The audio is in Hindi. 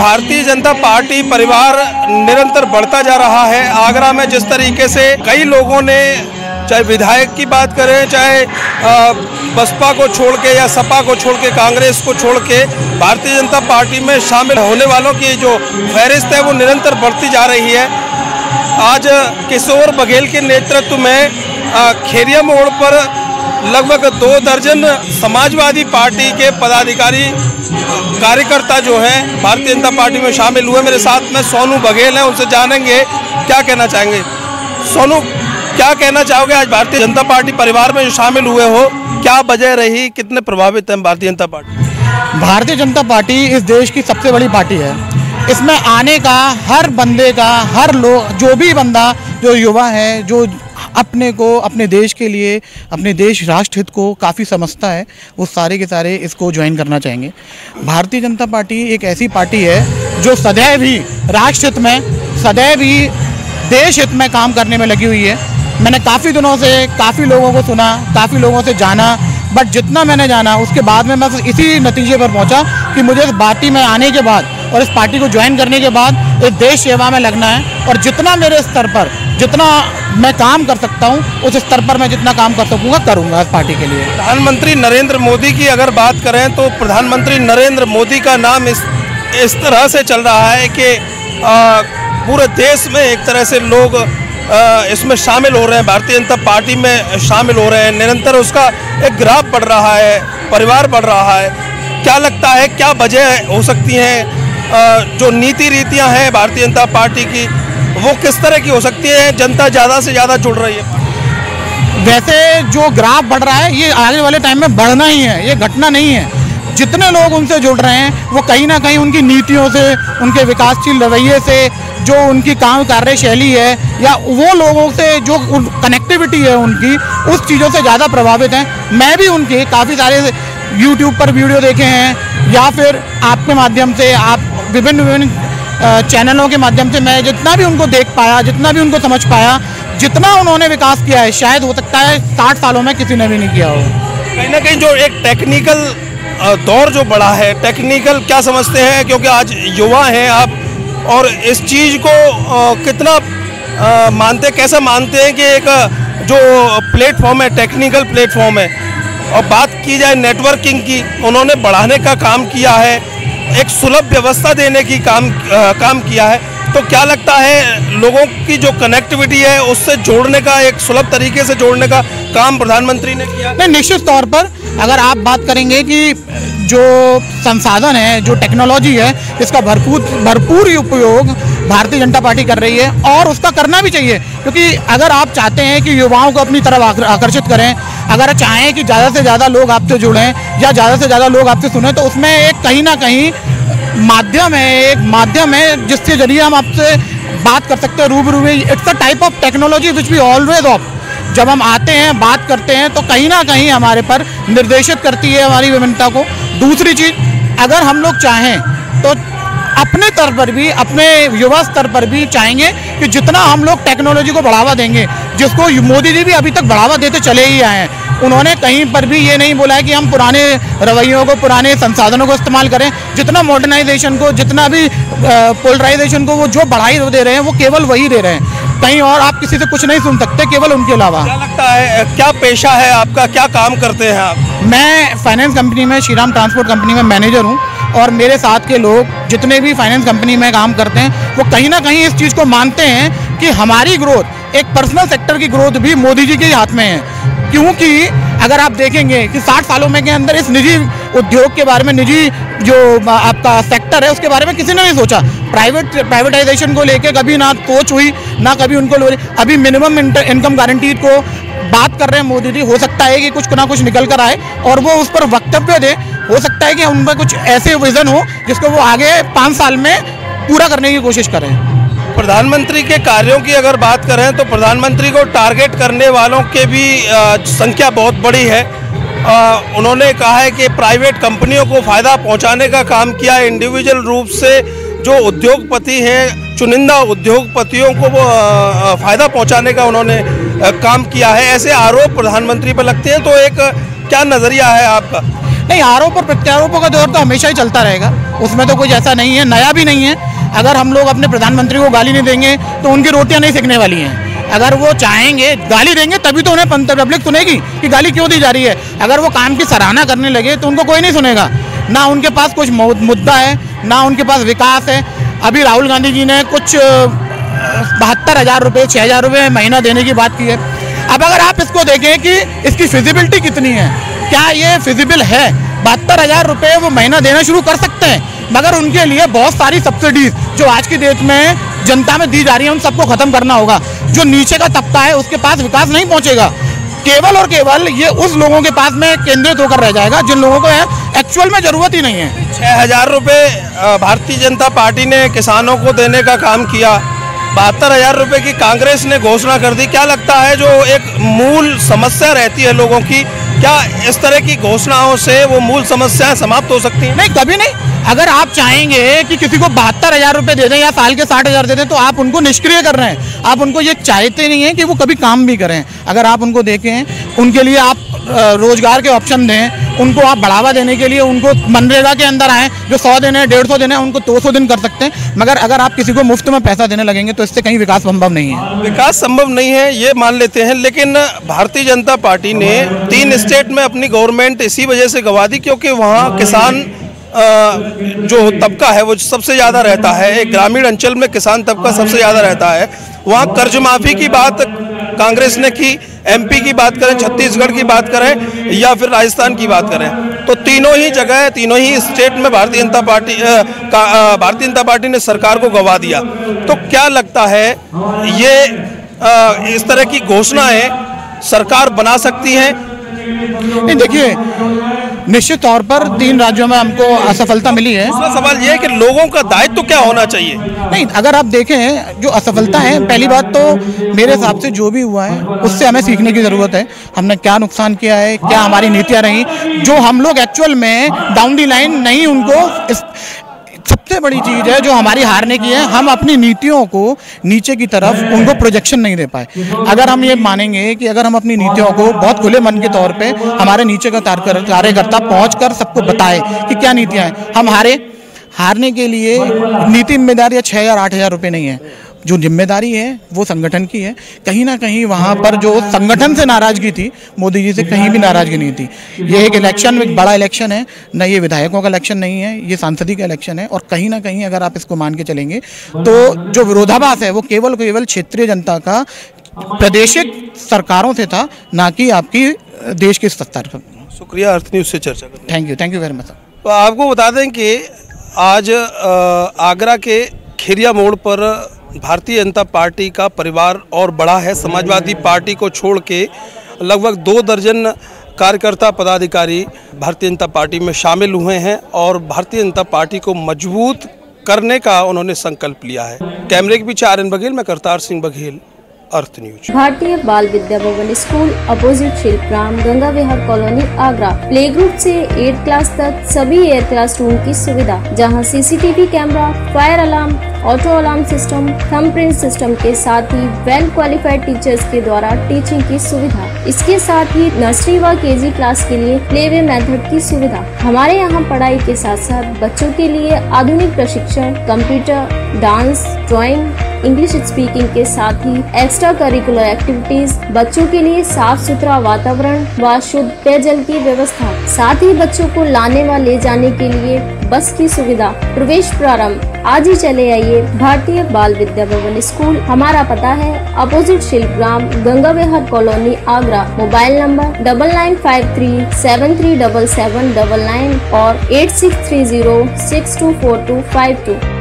भारतीय जनता पार्टी परिवार निरंतर बढ़ता जा रहा है। आगरा में जिस तरीके से कई लोगों ने, चाहे विधायक की बात करें, चाहे बसपा को छोड़ के या सपा को छोड़ के, कांग्रेस को छोड़ के भारतीय जनता पार्टी में शामिल होने वालों की जो फहरिस्त है वो निरंतर बढ़ती जा रही है। आज किशोर बघेल के नेतृत्व में खेरिया मोड़ पर लगभग 2 दर्जन समाजवादी पार्टी के पदाधिकारी कार्यकर्ता जो हैं भारतीय जनता पार्टी में शामिल हुए। मेरे साथ में सोनू बघेल हैं, उनसे जानेंगे क्या कहना चाहेंगे। सोनू, क्या कहना चाहोगे, आज भारतीय जनता पार्टी परिवार में जो शामिल हुए हो, क्या वजह रही, कितने प्रभावित हैं भारतीय जनता पार्टी? भारतीय जनता पार्टी इस देश की सबसे बड़ी पार्टी है। इसमें आने का हर बंदे का, हर लोग, जो भी बंदा, जो युवा है, जो अपने को, अपने देश के लिए, अपने देश राष्ट्र हित को काफ़ी समझता है, वो सारे के सारे इसको ज्वाइन करना चाहेंगे। भारतीय जनता पार्टी एक ऐसी पार्टी है जो सदैव ही राष्ट्र हित में, सदैव ही देश हित में काम करने में लगी हुई है। मैंने काफ़ी दिनों से काफ़ी लोगों को सुना, काफ़ी लोगों से जाना, बट जितना मैंने जाना उसके बाद में मैं इसी नतीजे पर पहुंचा कि मुझे इस पार्टी में आने के बाद और इस पार्टी को ज्वाइन करने के बाद इस देश सेवा में लगना है, और जितना मेरे स्तर पर, जितना मैं काम कर सकता हूं, उस स्तर पर मैं जितना काम कर सकूंगा करूंगा इस पार्टी के लिए। प्रधानमंत्री नरेंद्र मोदी की अगर बात करें तो प्रधानमंत्री नरेंद्र मोदी का नाम इस तरह से चल रहा है कि पूरे देश में एक तरह से लोग इसमें शामिल हो रहे हैं, भारतीय जनता पार्टी में शामिल हो रहे हैं। निरंतर उसका एक ग्राफ बढ़ रहा है, परिवार बढ़ रहा है। क्या लगता है, क्या वजह हो सकती हैं? जो नीति रीतियां हैं भारतीय जनता पार्टी की, वो किस तरह की हो सकती है? जनता ज़्यादा से ज़्यादा जुड़ रही है। वैसे जो ग्राफ बढ़ रहा है ये आगे वाले टाइम में बढ़ना ही है, ये घटना नहीं है। जितने लोग उनसे जुड़ रहे हैं वो कहीं ना कहीं उनकी नीतियों से, उनके विकासशील रवैये से, जो उनकी काम कार्यशैली है, या वो लोगों से जो कनेक्टिविटी है उनकी, उस चीज़ों से ज़्यादा प्रभावित हैं। मैं भी उनके काफ़ी सारे यूट्यूब पर वीडियो देखे हैं, या फिर आपके माध्यम से, आप विभिन्न चैनलों के माध्यम से मैं जितना भी उनको देख पाया, जितना भी उनको समझ पाया, जितना उन्होंने विकास किया है, शायद हो सकता है 60 सालों में किसी ने भी नहीं किया हो। कहीं ना कहीं जो एक टेक्निकल दौर जो बड़ा है, टेक्निकल क्या समझते हैं, क्योंकि आज युवा हैं आप, और इस चीज़ को कितना मानते, कैसा मानते हैं कि एक जो प्लेटफॉर्म है, टेक्निकल प्लेटफॉर्म है, और बात की जाए नेटवर्किंग की, उन्होंने बढ़ाने का काम किया है, एक सुलभ व्यवस्था देने की काम किया है। तो क्या लगता है, लोगों की जो कनेक्टिविटी है उससे जोड़ने का, एक सुलभ तरीके से जोड़ने का काम प्रधानमंत्री ने किया? नहीं, निश्चित तौर पर अगर आप बात करेंगे कि जो संसाधन है, जो टेक्नोलॉजी है, इसका भरपूर उपयोग भारतीय जनता पार्टी कर रही है, और उसका करना भी चाहिए। क्योंकि अगर आप चाहते हैं कि युवाओं को अपनी तरफ आकर्षित करें, अगर चाहें कि ज़्यादा से ज़्यादा लोग आपसे जुड़ें या ज़्यादा से ज़्यादा लोग आपसे सुनें, तो उसमें एक कहीं ना कहीं माध्यम है, एक माध्यम है जिसके जरिए हम आपसे बात कर सकते हैं रूबरू में। It's a type of technology which we always of. जब हम आते हैं, बात करते हैं, तो कहीं ना कहीं हमारे पर निर्देशित करती है हमारी विभिन्नता को। दूसरी चीज़, अगर हम लोग चाहें तो अपने स्तर पर भी, अपने युवा स्तर पर भी चाहेंगे कि जितना हम लोग टेक्नोलॉजी को बढ़ावा देंगे, जिसको मोदी जी भी अभी तक बढ़ावा देते चले ही आए हैं, उन्होंने कहीं पर भी ये नहीं बोला है कि हम पुराने रवैयों को, पुराने संसाधनों को इस्तेमाल करें। जितना मॉडर्नाइजेशन को, जितना भी पोलराइजेशन को वो जो बढ़ाई दे रहे हैं, वो केवल वही दे रहे हैं। कहीं और आप किसी से कुछ नहीं सुन सकते, केवल उनके अलावा। क्या लगता है, क्या पेशा है आपका, क्या काम करते हैं आप? मैं फाइनेंस कंपनी में, श्रीराम ट्रांसपोर्ट कंपनी में मैनेजर हूँ, और मेरे साथ के लोग जितने भी फाइनेंस कंपनी में काम करते हैं, वो कहीं ना कहीं इस चीज़ को मानते हैं कि हमारी ग्रोथ, एक पर्सनल सेक्टर की ग्रोथ भी मोदी जी के हाथ में है। क्योंकि अगर आप देखेंगे कि 60 सालों में के अंदर इस निजी उद्योग के बारे में, निजी जो आपका सेक्टर है उसके बारे में किसी ने नहीं सोचा। प्राइवेटाइजेशन को लेके कभी ना सोच हुई, ना कभी उनको। अभी मिनिमम इनकम गारंटी को बात कर रहे हैं मोदी जी। हो सकता है कि कुछ ना कुछ निकल कर आए और वो उस पर वक्तव्य दे। हो सकता है कि उनमें कुछ ऐसे विजन हो जिसको वो आगे 5 साल में पूरा करने की कोशिश करें। प्रधानमंत्री के कार्यों की अगर बात करें तो प्रधानमंत्री को टारगेट करने वालों के भी संख्या बहुत बड़ी है। उन्होंने कहा है कि प्राइवेट कंपनियों को फ़ायदा पहुंचाने का काम किया है। इंडिविजुअल रूप से जो उद्योगपति हैं, चुनिंदा उद्योगपतियों को वो फ़ायदा पहुंचाने का उन्होंने काम किया है। ऐसे आरोप प्रधानमंत्री पर लगते हैं, तो एक क्या नज़रिया है आपका? नहीं, आरोप और प्रत्यारोपों का दौर तो हमेशा ही चलता रहेगा, उसमें तो कुछ ऐसा नहीं है, नया भी नहीं है। अगर हम लोग अपने प्रधानमंत्री को गाली नहीं देंगे तो उनकी रोटियां नहीं सेकने वाली हैं। अगर वो चाहेंगे गाली देंगे तभी तो उन्हें पब्लिक सुनेगी कि गाली क्यों दी जा रही है। अगर वो काम की सराहना करने लगे तो उनको कोई नहीं सुनेगा। ना उनके पास कुछ मुद्दा है, ना उनके पास विकास है। अभी राहुल गांधी जी ने कुछ 72,000 रुपये 6,000 रुपये महीना देने की बात की है। अब अगर आप इसको देखें कि इसकी फिजिबिलिटी कितनी है, क्या ये फिजिबल है? 72,000 रुपये वो महीना देना शुरू कर सकते हैं, मगर उनके लिए बहुत सारी सब्सिडीज जो आज की डेट में जनता में दी जा रही है उन सबको खत्म करना होगा। जो नीचे का तबका है उसके पास विकास नहीं पहुंचेगा, केवल और केवल ये उस लोगों के पास में केंद्रित होकर रह जाएगा जिन लोगों को एक्चुअल में जरूरत ही नहीं है। 6,000 रुपये भारतीय जनता पार्टी ने किसानों को देने का काम किया, 72,000 रुपये की कांग्रेस ने घोषणा कर दी। क्या लगता है जो एक मूल समस्या रहती है लोगों की, क्या इस तरह की घोषणाओं से वो मूल समस्याएं समाप्त हो सकती हैं? नहीं, कभी नहीं। अगर आप चाहेंगे कि किसी को 72,000 रुपये दे दें या साल के 60,000 दे दें तो आप उनको निष्क्रिय कर रहे हैं। आप उनको ये चाहते नहीं हैं कि वो कभी काम भी करें। अगर आप उनको देखें, उनके लिए आप रोजगार के ऑप्शन दें, उनको आप बढ़ावा देने के लिए उनको मनरेगा के अंदर आएँ, जो 100 दिन है 150 दिन है उनको 200 दिन कर सकते हैं। मगर अगर आप किसी को मुफ्त में पैसा देने लगेंगे तो इससे कहीं विकास संभव नहीं है। विकास संभव नहीं है ये मान लेते हैं, लेकिन भारतीय जनता पार्टी ने 3 स्टेट में अपनी गवर्नमेंट इसी वजह से गंवा दी क्योंकि वहाँ किसान जो तबका है वो सबसे ज़्यादा रहता है। एक ग्रामीण अंचल में किसान तबका सबसे ज़्यादा रहता है। वहाँ कर्ज माफ़ी की बात कांग्रेस ने की, MP की बात करें, छत्तीसगढ़ की बात करें या फिर राजस्थान की बात करें, तो तीनों ही जगह तीनों ही स्टेट में भारतीय जनता पार्टी ने सरकार को गंवा दिया। तो क्या लगता है ये इस तरह की घोषणाएं सरकार बना सकती है? नहीं, देखिए, निश्चित तौर पर 3 राज्यों में हमको असफलता मिली है। दूसरा सवाल ये है कि लोगों का दायित्व क्या होना चाहिए? नहीं, अगर आप देखें जो असफलता है, पहली बात तो मेरे हिसाब से जो भी हुआ है उससे हमें सीखने की ज़रूरत है। हमने क्या नुकसान किया है, क्या हमारी नीतियाँ रही जो हम लोग एक्चुअल में डाउन दी लाइन नहीं उनको सबसे बड़ी चीज़ है जो हमारी हारने की है, हम अपनी नीतियों को नीचे की तरफ उनको प्रोजेक्शन नहीं दे पाए। अगर हम ये मानेंगे कि अगर हम अपनी नीतियों को बहुत खुले मन के तौर पे हमारे नीचे का कार्यकर्ता पहुंचकर सबको बताए कि क्या नीतियाँ हैं, हम हारने के लिए नीति जिम्मेदारी 6 या 8,000 रुपये नहीं है। जो जिम्मेदारी है वो संगठन की है। कहीं ना कहीं वहाँ पर जो संगठन से नाराज़गी थी, मोदी जी से कहीं भी नाराज़गी नहीं थी। ये एक इलेक्शन, एक बड़ा इलेक्शन है, न ये विधायकों का इलेक्शन नहीं है, ये सांसदी का इलेक्शन है। और कहीं ना कहीं अगर आप इसको मान के चलेंगे तो जो विरोधाभास है वो केवल क्षेत्रीय जनता का प्रादेशिक सरकारों से था, ना कि आपकी देश की सरकार। शुक्रिया अर्थ न्यूज़ से चर्चा करने। Thank you very much. तो आपको बता दें कि आज आगरा के खिरिया मोड़ पर भारतीय जनता पार्टी का परिवार और बड़ा है। समाजवादी पार्टी को छोड़ के लगभग 2 दर्जन कार्यकर्ता पदाधिकारी भारतीय जनता पार्टी में शामिल हुए हैं और भारतीय जनता पार्टी को मजबूत करने का उन्होंने संकल्प लिया है। कैमरे के पीछे RN बघेल, मैं करतार सिंह बघेल, अर्थ न्यूज। भारतीय बाल विद्या भवन स्कूल अपोजिट शिल्पग्राम, गंगा विहार कॉलोनी, आगरा। प्ले ग्रुप से 8th क्लास तक सभी एयर क्लास रूम की सुविधा, जहां CCTV camera, fire alarm, auto alarm system, thumbprint system के साथ ही वेल क्वालिफाइड टीचर्स के द्वारा टीचिंग की सुविधा। इसके साथ ही नर्सरी व KG क्लास के लिए प्लेवे मेथड की सुविधा। हमारे यहाँ पढ़ाई के साथ साथ बच्चों के लिए आधुनिक प्रशिक्षण, computer, dance, drawing, English speaking के साथ ही एक्स्ट्रा करिकुलर एक्टिविटीज, बच्चों के लिए साफ सुथरा वातावरण व शुद्ध पेयजल की व्यवस्था, साथ ही बच्चों को लाने व ले जाने के लिए बस की सुविधा। प्रवेश प्रारंभ आज ही चले आइए भारतीय बाल विद्या भवन स्कूल। हमारा पता है अपोजिट शिल्पग्राम, गंगा विहार कॉलोनी, आगरा। मोबाइल नंबर 9953737799 और 8630624252।